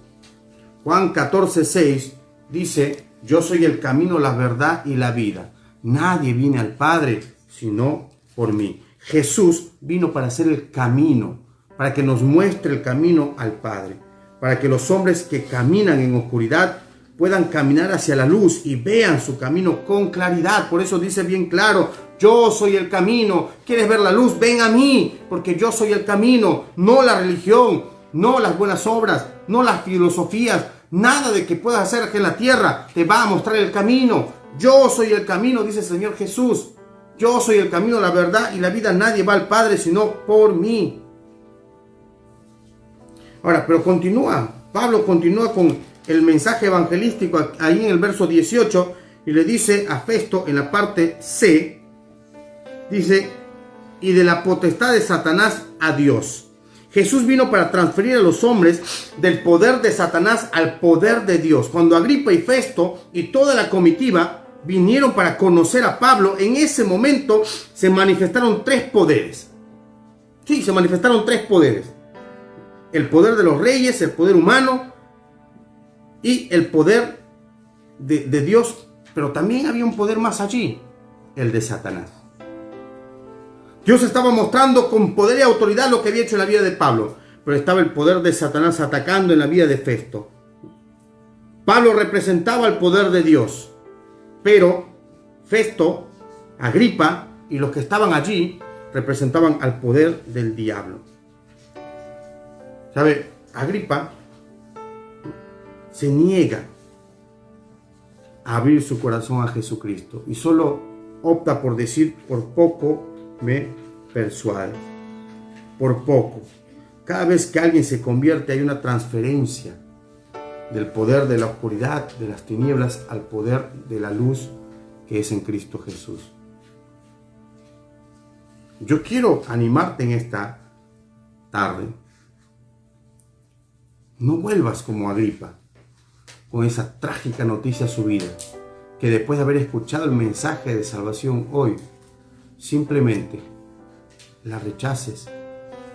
Juan 14:6 dice: yo soy el camino, la verdad y la vida. Nadie viene al Padre sino por mí. Jesús vino para ser el camino, para que nos muestre el camino al Padre, para que los hombres que caminan en oscuridad puedan caminar hacia la luz y vean su camino con claridad. Por eso dice bien claro: yo soy el camino. ¿Quieres ver la luz? Ven a mí, porque yo soy el camino, no la religión, no las buenas obras, no las filosofías. Nada de que puedas hacer aquí en la tierra te va a mostrar el camino. Yo soy el camino, dice el Señor Jesús. Yo soy el camino, la verdad y la vida. Nadie va al Padre sino por mí. Ahora, pero Pablo continúa con el mensaje evangelístico ahí en el verso 18 y le dice a Festo en la parte C, dice: y de la potestad de Satanás a Dios. Jesús vino para transferir a los hombres del poder de Satanás al poder de Dios. Cuando Agripa y Festo y toda la comitiva vinieron para conocer a Pablo, en ese momento se manifestaron tres poderes. Sí, se manifestaron tres poderes: el poder de los reyes, el poder humano y el poder de Dios. Pero también había un poder más allí, el de Satanás. Dios estaba mostrando con poder y autoridad lo que había hecho en la vida de Pablo, pero estaba el poder de Satanás atacando en la vida de Festo. Pablo representaba el poder de Dios, pero Festo, Agripa y los que estaban allí representaban al poder del diablo. ¿Sabe? Agripa se niega a abrir su corazón a Jesucristo y solo opta por decir: por poco me persuade. Por poco. Cada vez que alguien se convierte hay una transferencia del poder de la oscuridad, de las tinieblas, al poder de la luz que es en Cristo Jesús. Yo quiero animarte en esta tarde. No vuelvas como Agripa con esa trágica noticia a su vida, que después de haber escuchado el mensaje de salvación hoy, simplemente la rechaces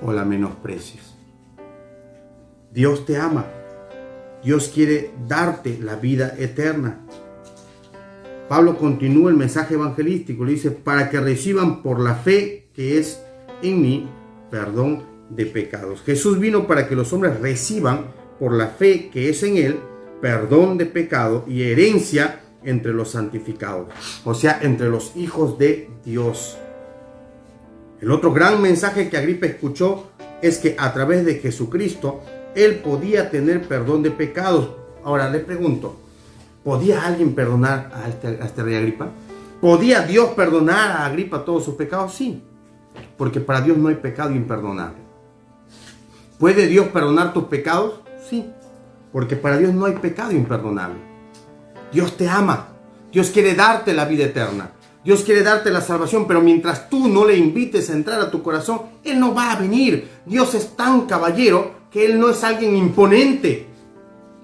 o la menosprecies. Dios te ama. Dios quiere darte la vida eterna. Pablo continúa el mensaje evangelístico, le dice, para que reciban por la fe que es en mí perdón de pecados. Jesús vino para que los hombres reciban por la fe que es en él perdón de pecado y herencia entre los santificados, o sea, entre los hijos de Dios. El otro gran mensaje que Agripa escuchó es que a través de Jesucristo él podía tener perdón de pecados. Ahora le pregunto, ¿podía alguien perdonar a este rey Agripa? ¿Podía Dios perdonar a Agripa todos sus pecados? Sí, porque para Dios no hay pecado imperdonable. ¿Puede Dios perdonar tus pecados? Sí, porque para Dios no hay pecado imperdonable. Dios te ama. Dios quiere darte la vida eterna. Dios quiere darte la salvación, pero mientras tú no le invites a entrar a tu corazón, Él no va a venir. Dios es tan caballero que Él no es alguien imponente.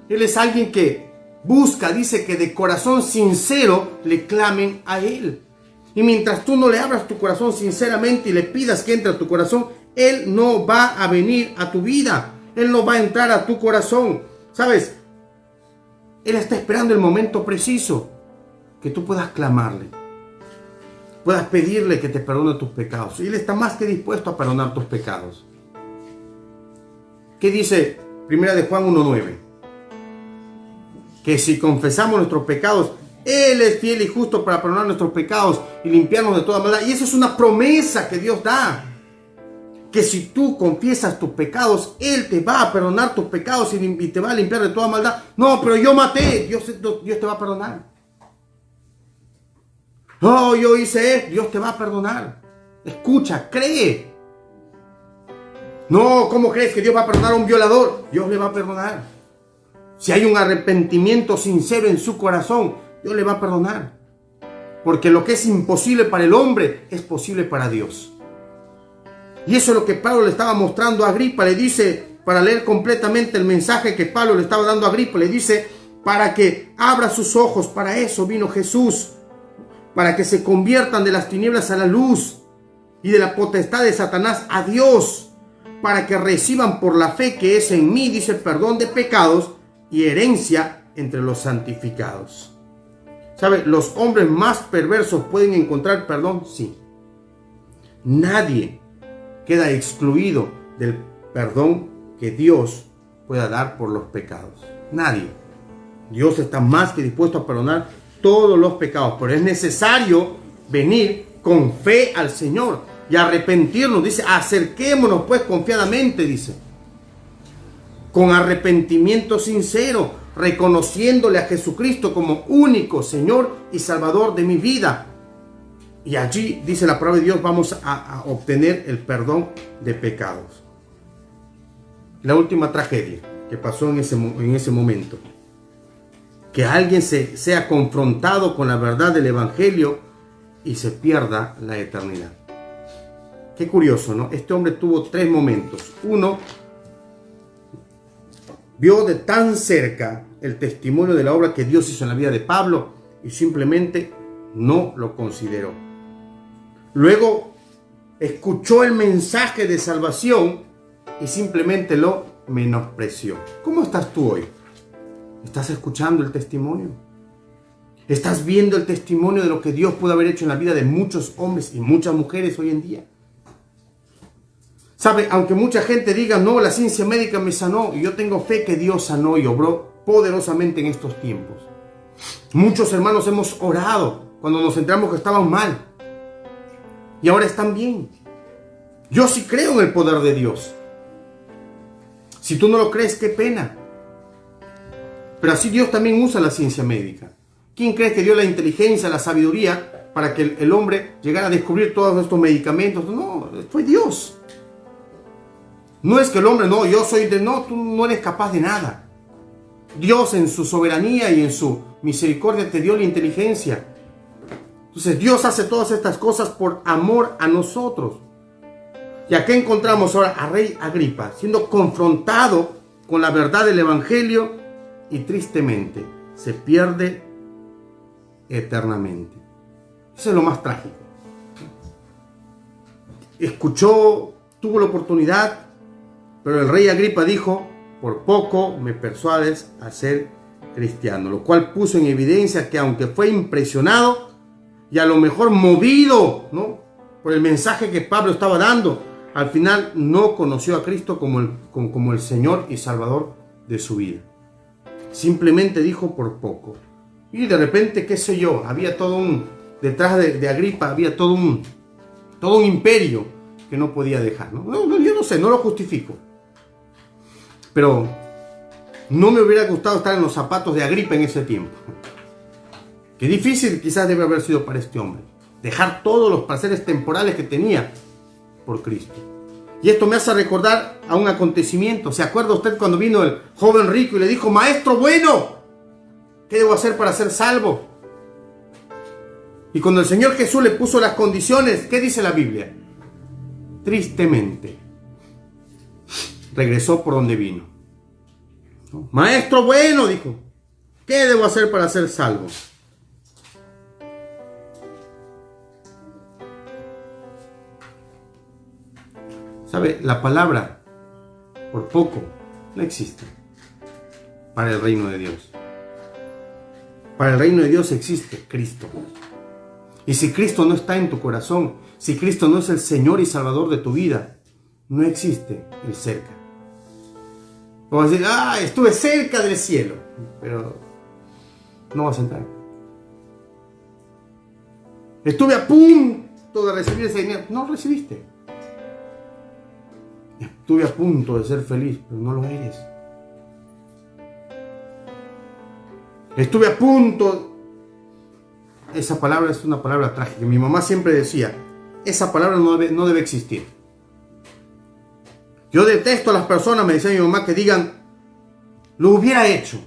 Él es alguien que busca, dice que de corazón sincero le clamen a Él. Y mientras tú no le abras tu corazón sinceramente y le pidas que entre a tu corazón, Él no va a venir a tu vida. Él no va a entrar a tu corazón. ¿Sabes? Él está esperando el momento preciso que tú puedas clamarle. Puedas pedirle que te perdone tus pecados. Y Él está más que dispuesto a perdonar tus pecados. ¿Qué dice 1 de Juan 1:9? Que si confesamos nuestros pecados, Él es fiel y justo para perdonar nuestros pecados y limpiarnos de toda maldad. Y eso es una promesa que Dios da. Que si tú confiesas tus pecados, Él te va a perdonar tus pecados y te va a limpiar de toda maldad. No, pero yo maté. Dios te va a perdonar. No, yo hice esto. Dios te va a perdonar. Escucha, cree. No, ¿cómo crees que Dios va a perdonar a un violador? Dios le va a perdonar. Si hay un arrepentimiento sincero en su corazón, Dios le va a perdonar. Porque lo que es imposible para el hombre es posible para Dios. Y eso es lo que Pablo le estaba mostrando a Agripa. Le dice, para leer completamente el mensaje que Pablo le estaba dando a Agripa, le dice, para que abra sus ojos, para eso vino Jesús, para que se conviertan de las tinieblas a la luz y de la potestad de Satanás a Dios, para que reciban por la fe que es en mí, dice, perdón de pecados y herencia entre los santificados. ¿Sabe? ¿Los hombres más perversos pueden encontrar perdón? Sí. Nadie queda excluido del perdón que Dios pueda dar por los pecados. Nadie. Dios está más que dispuesto a perdonar todos los pecados, pero es necesario venir con fe al Señor y arrepentirnos. Dice, acerquémonos pues confiadamente, dice, con arrepentimiento sincero, reconociéndole a Jesucristo como único Señor y Salvador de mi vida. Y allí, dice la palabra de Dios, vamos a obtener el perdón de pecados. La última tragedia que pasó en ese momento. Que alguien sea confrontado con la verdad del Evangelio y se pierda la eternidad. Qué curioso, ¿no? Este hombre tuvo 3 momentos. Uno, vio de tan cerca el testimonio de la obra que Dios hizo en la vida de Pablo y simplemente no lo consideró. Luego escuchó el mensaje de salvación y simplemente lo menospreció. ¿Cómo estás tú hoy? ¿Estás escuchando el testimonio? ¿Estás viendo el testimonio de lo que Dios pudo haber hecho en la vida de muchos hombres y muchas mujeres hoy en día? ¿Sabe? Aunque mucha gente diga, no, la ciencia médica me sanó, y yo tengo fe que Dios sanó y obró poderosamente en estos tiempos. Muchos hermanos hemos orado cuando nos enteramos que estaban mal. Y ahora están bien. Yo sí creo en el poder de Dios. Si tú no lo crees, qué pena. Pero así Dios también usa la ciencia médica. ¿Quién cree que dio la inteligencia, la sabiduría para que el hombre llegara a descubrir todos estos medicamentos? No, fue Dios. No es que el hombre, no, yo soy de... No, tú no eres capaz de nada. Dios en su soberanía y en su misericordia te dio la inteligencia. Entonces Dios hace todas estas cosas por amor a nosotros. Y acá encontramos ahora a Rey Agripa siendo confrontado con la verdad del Evangelio y tristemente se pierde eternamente. Eso es lo más trágico. escuchó, tuvo la oportunidad, pero el rey Agripa dijo: por poco me persuades a ser cristiano, lo cual puso en evidencia que aunque fue impresionado y a lo mejor movido, ¿no?, por el mensaje que Pablo estaba dando, al final no conoció a Cristo como el Señor y Salvador de su vida. Simplemente dijo por poco. Y de repente, qué sé yo, había todo detrás de Agripa había todo un imperio que no podía dejar, ¿no? Yo no sé, no lo justifico. Pero no me hubiera gustado estar en los zapatos de Agripa en ese tiempo. Qué difícil quizás debe haber sido para este hombre dejar todos los placeres temporales que tenía por Cristo. Y esto me hace recordar a un acontecimiento. ¿Se acuerda usted cuando vino el joven rico y le dijo: maestro bueno, ¿qué debo hacer para ser salvo? Y cuando el Señor Jesús le puso las condiciones, ¿qué dice la Biblia? Tristemente regresó por donde vino. Maestro bueno, dijo, ¿qué debo hacer para ser salvo? ¿Sabe? La palabra por poco no existe para el reino de Dios. Para el reino de Dios existe Cristo. Y si Cristo no está en tu corazón, si Cristo no es el Señor y Salvador de tu vida, no existe el cerca. Vamos a decir: estuve cerca del cielo, pero no vas a entrar. Estuve a punto de recibir ese dinero, no recibiste. Estuve a punto de ser feliz, pero no lo eres. Estuve a punto. Esa palabra es una palabra trágica. Mi mamá siempre decía: esa palabra no debe existir. Yo detesto a las personas, me decía mi mamá, que digan: lo hubiera hecho.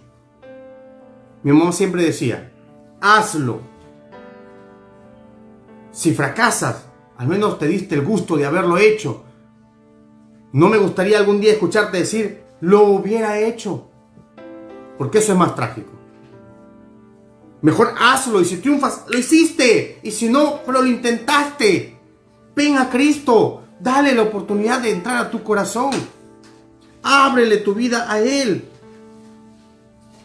Mi mamá siempre decía: hazlo. Si fracasas, al menos te diste el gusto de haberlo hecho. No me gustaría algún día escucharte decir: lo hubiera hecho, porque eso es más trágico. Mejor hazlo, y si triunfas, lo hiciste. Y si no, pero lo intentaste. Ven a Cristo, dale la oportunidad de entrar a tu corazón. Ábrele tu vida a Él.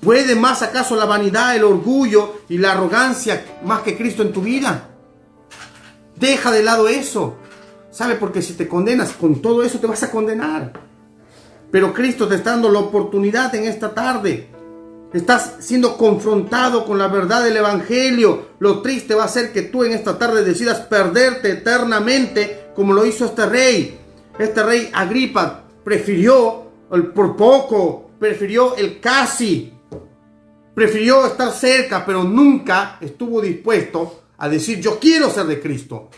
¿Puede más acaso la vanidad, el orgullo y la arrogancia más que Cristo en tu vida? Deja de lado eso. ¿Sabe? Porque si te condenas con todo eso, te vas a condenar. Pero Cristo te está dando la oportunidad en esta tarde. Estás siendo confrontado con la verdad del Evangelio. Lo triste va a ser que tú en esta tarde decidas perderte eternamente, como lo hizo este rey. Este rey Agripa prefirió el por poco, prefirió el casi, prefirió estar cerca, pero nunca estuvo dispuesto a decir: yo quiero ser de Cristo,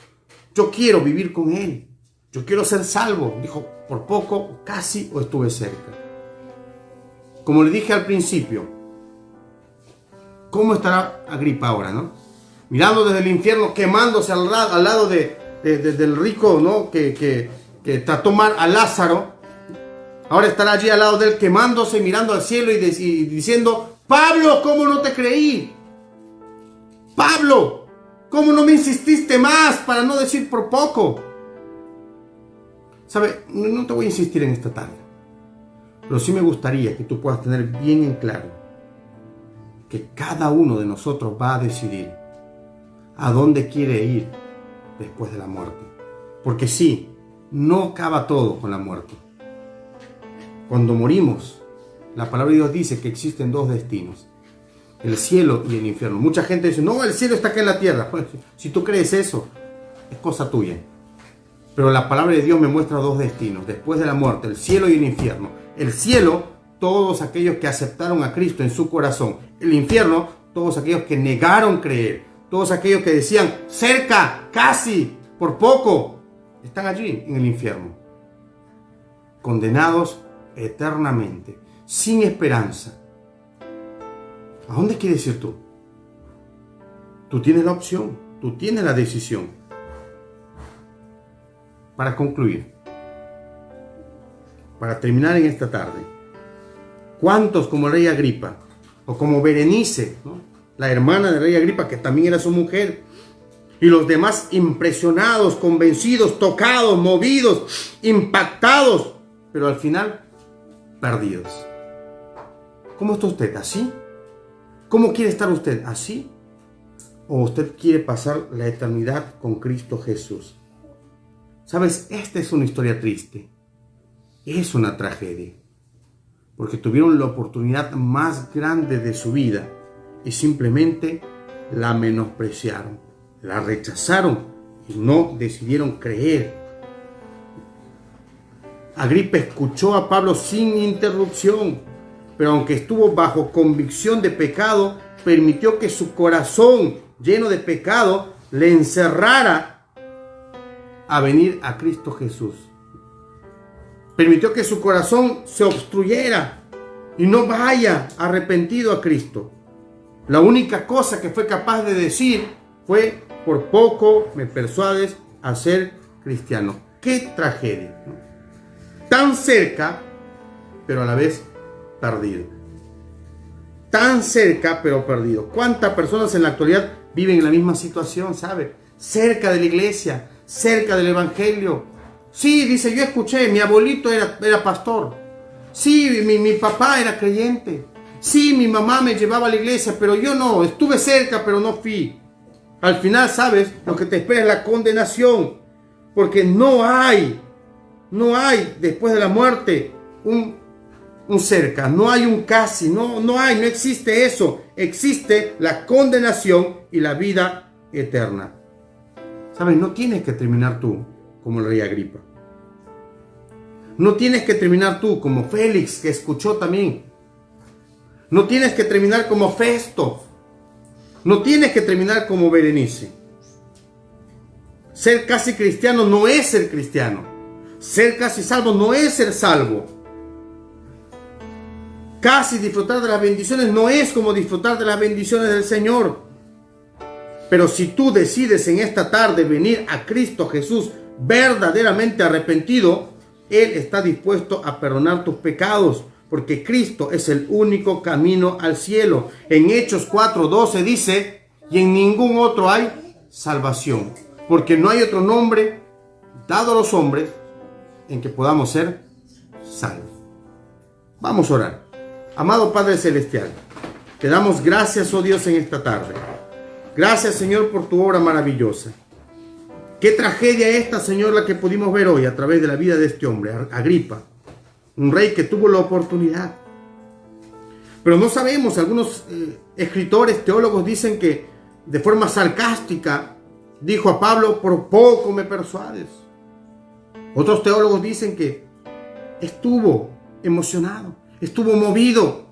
yo quiero vivir con Él, yo quiero ser salvo. Dijo: por poco, casi o estuve cerca. Como le dije al principio, ¿cómo estará Agripa ahora, no? Mirando desde el infierno, quemándose al lado del rico, ¿no?, que trató mal a Lázaro. Ahora estará allí al lado de él, quemándose, mirando al cielo y diciendo: Pablo, ¿cómo no te creí? Pablo, ¿cómo no me insististe más para no decir por poco? ¿Sabe? No te voy a insistir en esta tarde, pero sí me gustaría que tú puedas tener bien en claro que cada uno de nosotros va a decidir a dónde quiere ir después de la muerte. Porque sí, no acaba todo con la muerte. Cuando morimos, la palabra de Dios dice que existen dos destinos: el cielo y el infierno. Mucha gente dice: no, el cielo está acá en la tierra. Pues, si tú crees eso, es cosa tuya. Pero la palabra de Dios me muestra dos destinos después de la muerte: el cielo y el infierno. El cielo, todos aquellos que aceptaron a Cristo en su corazón. El infierno, todos aquellos que negaron creer. Todos aquellos que decían: cerca, casi, por poco, están allí en el infierno, condenados eternamente, sin esperanza. ¿A dónde quieres ir tú? Tú tienes la opción, tú tienes la decisión. Para concluir, para terminar en esta tarde, ¿cuántos como el rey Agripa, o como Berenice, ¿no?, la hermana del rey Agripa, que también era su mujer, Y los demás impresionados, convencidos, tocados, movidos, impactados, pero al final perdidos. ¿Cómo está usted? ¿Así? ¿Cómo quiere estar usted? ¿Así? ¿O usted quiere pasar la eternidad con Cristo Jesús? ¿Sabes? Esta es una historia triste. Es una tragedia. Porque tuvieron la oportunidad más grande de su vida y simplemente la menospreciaron, la rechazaron y no decidieron creer. Agripa escuchó a Pablo sin interrupción, pero aunque estuvo bajo convicción de pecado, permitió que su corazón lleno de pecado le encerrara a venir a Cristo Jesús. Permitió que su corazón se obstruyera y no vaya arrepentido a Cristo. La única cosa que fue capaz de decir fue: por poco me persuades a ser cristiano. ¡Qué tragedia! ¿No? Tan cerca, pero a la vez perdido. Tan cerca, pero perdido. ¿Cuántas personas en la actualidad viven en la misma situación, sabe? Cerca de la iglesia, cerca del evangelio. Sí, dice, yo escuché, mi abuelito era pastor. Sí, mi papá era creyente. Sí, mi mamá me llevaba a la iglesia, pero yo no. Estuve cerca, pero no fui. Al final, ¿sabes? Lo que te espera es la condenación. Porque no hay después de la muerte un cerca. No hay un casi. No existe eso. Existe la condenación y la vida eterna. ¿Sabes? No tienes que terminar tú como el rey Agripa. No tienes que terminar tú como Félix, que escuchó también. No tienes que terminar como Festo. No tienes que terminar como Berenice. Ser casi cristiano no es ser cristiano. Ser casi salvo no es ser salvo. Casi disfrutar de las bendiciones no es como disfrutar de las bendiciones del Señor. Pero si tú decides en esta tarde venir a Cristo Jesús verdaderamente arrepentido, Él está dispuesto a perdonar tus pecados, porque Cristo es el único camino al cielo. En Hechos 4:12 dice: y en ningún otro hay salvación, porque no hay otro nombre dado a los hombres en que podamos ser salvos. Vamos a orar. Amado Padre Celestial, te damos gracias, oh Dios, en esta tarde. Gracias, Señor, por tu obra maravillosa. Qué tragedia esta, Señor, la que pudimos ver hoy a través de la vida de este hombre, Agripa. Un rey que tuvo la oportunidad. Pero no sabemos, algunos escritores, teólogos dicen que de forma sarcástica dijo a Pablo: por poco me persuades. Otros teólogos dicen que estuvo emocionado, estuvo movido,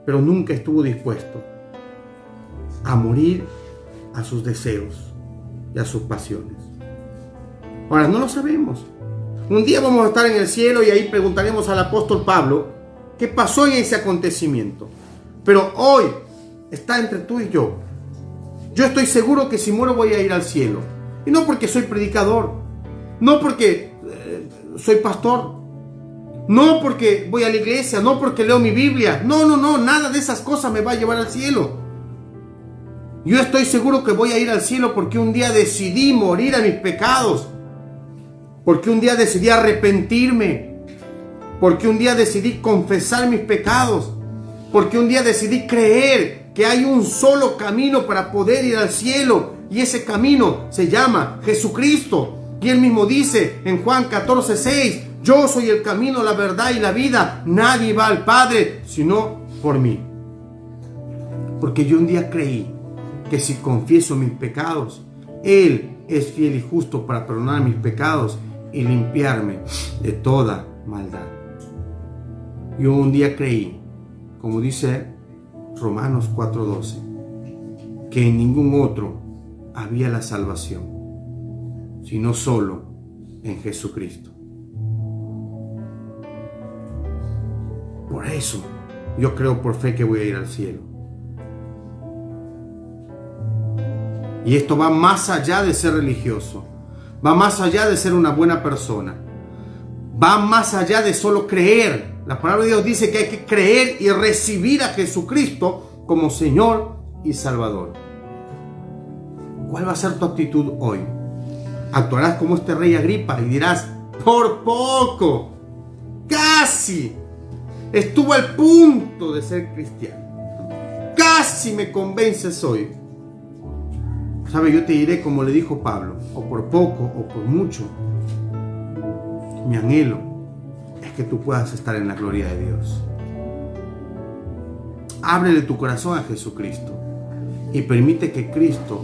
pero nunca estuvo dispuesto a morir a sus deseos y a sus pasiones. Ahora, no lo sabemos. Un día vamos a estar en el cielo y ahí preguntaremos al apóstol Pablo qué pasó en ese acontecimiento. Pero hoy está entre tú y yo. Yo estoy seguro que si muero voy a ir al cielo. Y no porque soy predicador, no porque soy pastor, no porque voy a la iglesia, no porque leo mi Biblia. No, nada de esas cosas me va a llevar al cielo. Yo estoy seguro que voy a ir al cielo porque un día decidí morir a mis pecados. Porque un día decidí arrepentirme. Porque un día decidí confesar mis pecados. Porque un día decidí creer que hay un solo camino para poder ir al cielo. Y ese camino se llama Jesucristo. Y Él mismo dice en Juan 14:6: yo soy el camino, la verdad y la vida. Nadie va al Padre sino por mí. Porque yo un día creí que si confieso mis pecados, Él es fiel y justo para perdonar mis pecados y limpiarme de toda maldad. Yo un día creí, como dice Romanos 4:12, que en ningún otro había la salvación, sino solo en Jesucristo. Por eso yo creo por fe que voy a ir al cielo. Y esto va más allá de ser religioso. Va más allá de ser una buena persona. Va más allá de solo creer. La palabra de Dios dice que hay que creer y recibir a Jesucristo como Señor y Salvador. ¿Cuál va a ser tu actitud hoy? ¿Actuarás como este rey Agripa y dirás, por poco, casi, estuvo al punto de ser cristiano? Casi me convences hoy. ¿Sabe? Yo te diré como le dijo Pablo, o por poco o por mucho. Mi anhelo es que tú puedas estar en la gloria de Dios. Ábrele tu corazón a Jesucristo y permite que Cristo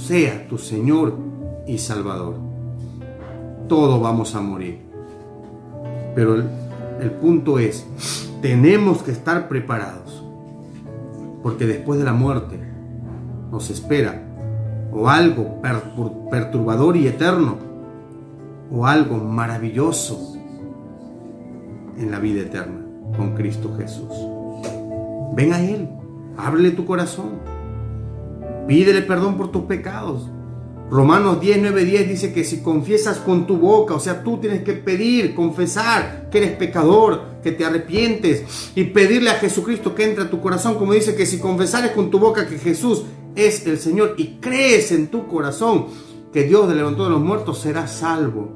sea tu Señor y Salvador. Todos vamos a morir, pero el punto es, tenemos que estar preparados, porque después de la muerte nos espera o algo perturbador y eterno, o algo maravilloso en la vida eterna con Cristo Jesús. Ven a Él, ábrele tu corazón, pídele perdón por tus pecados. Romanos 10, 9, 10 dice que si confiesas con tu boca, o sea, tú tienes que pedir, confesar que eres pecador, que te arrepientes y pedirle a Jesucristo que entre a tu corazón, como dice que si confesares con tu boca que Jesús es el Señor y crees en tu corazón que Dios le levantó de los muertos, serás salvo.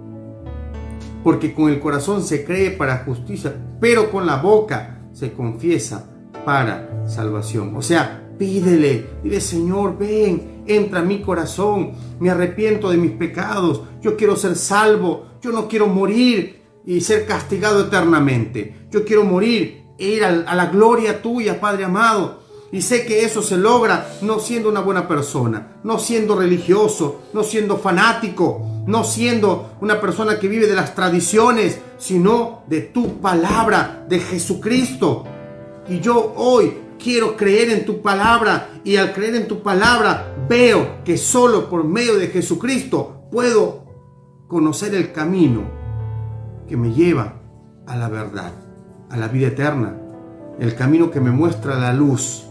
Porque con el corazón se cree para justicia, pero con la boca se confiesa para salvación. O sea, pídele, dile, Señor, ven, entra a mi corazón, me arrepiento de mis pecados, yo quiero ser salvo, yo no quiero morir y ser castigado eternamente, yo quiero morir e ir a la gloria tuya, Padre amado. Y sé que eso se logra no siendo una buena persona, no siendo religioso, no siendo fanático, no siendo una persona que vive de las tradiciones, sino de tu palabra, de Jesucristo. Y yo hoy quiero creer en tu palabra, y al creer en tu palabra veo que solo por medio de Jesucristo puedo conocer el camino que me lleva a la verdad, a la vida eterna, el camino que me muestra la luz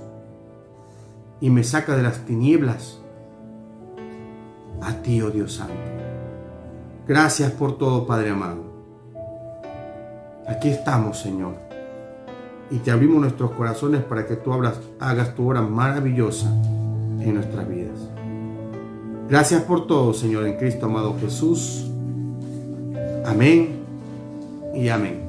y me saca de las tinieblas a ti, oh Dios Santo. Gracias por todo, Padre amado. Aquí estamos, Señor, y te abrimos nuestros corazones para que tú hagas tu obra maravillosa en nuestras vidas. Gracias por todo, Señor, en Cristo amado Jesús. Amén y amén.